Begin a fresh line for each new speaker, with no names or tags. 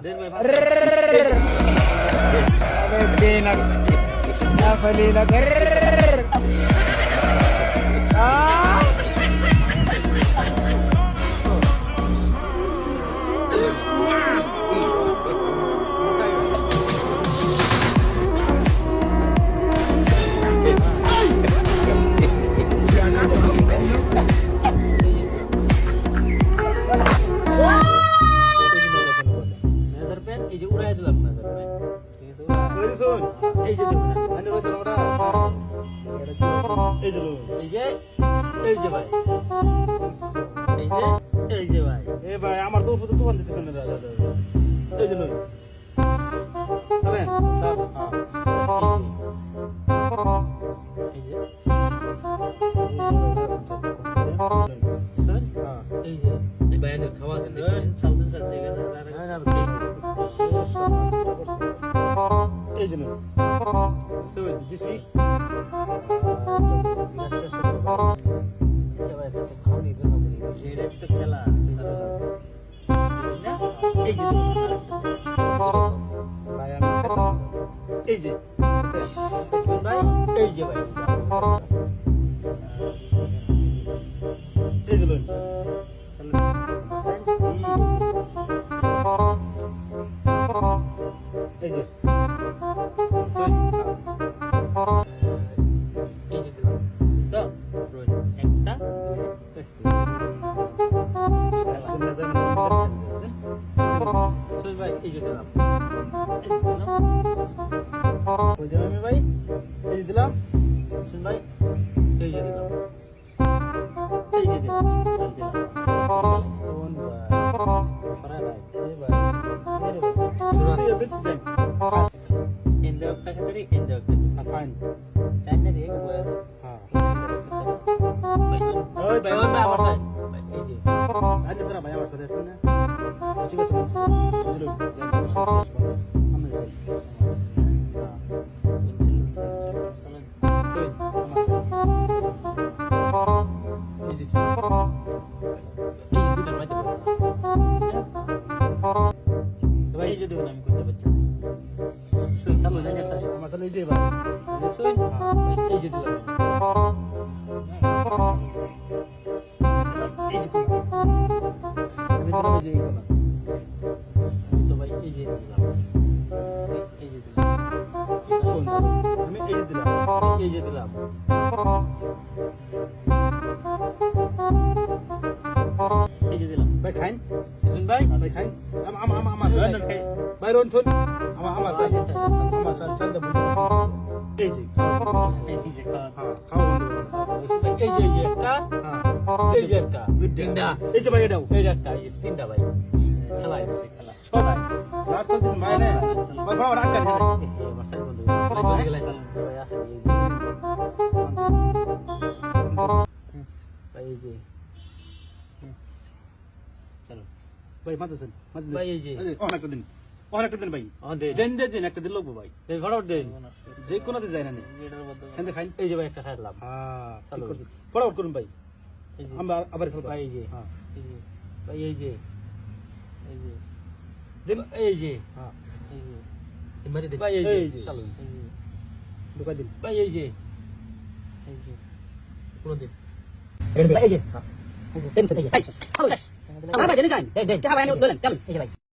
দেন ভাই এই যে উড়াই দিলাম না এই যে এই যে ভাই এই যে ভাই এ ভাই আমার তো দোকান দিতে না দাদা এই যে চলেন এই যে বায়ানের খাওয়া আছে চালতে চালছে এই জন্য দিছি খেলা এই যে ভাই এই যে ভাই এই যে এই যে ভাই এই দিলাম শুন ভাই এই যে দিলাম এই যে দিলাম in the factory in the fine China đi qua ơi bài ơi sao vậy cái gì anh đưa ra bài nào rồi xin nè chỉ có xong rồi được এই যে দেবেন আমি করতে পারছি শুন চালু না গেছে আমার চালু এই যে ভাই শুন এই যে দিলাম এই যে কোন আমি তো এই যে কোন আমি তো ভাই এই যে দিলাম এই যে দিলাম আমি এই যে দিলাম এই যে দিলাম এই যে দিলাম ভাই খান শুন ভাই ভাই খান আমার ভাই রন থুন আমার চালটা এই যে এই যে একটা এই যে একটা তিনটা এই যে ভাই এটাও এই একটা এই তিনটা ভাই খেলায় বসে খেলা সবাই রাত করতে মাইনে ভাই ভাই রাত করে বসাই বন্ধু ভাই গেলে ভাই আসে ভাই এই যে চলো ভাই মাতছেন ভাই এই যে অনেকটা দিন ভাই দিন একটা দিন লোক ভাই ফটাফট দেন যে কোনো দিন যায় না খাই এই যে ভাই একটা খাইলাম ফটাফট করুন ভাই আমরা আবার খেলবো ভাই এই যে ভাই এই যে দিন এই যে ভাই এই যে চলুন ঢুকা দিন ভাই এই যে কোনো দিন এই যে ভাই এই যে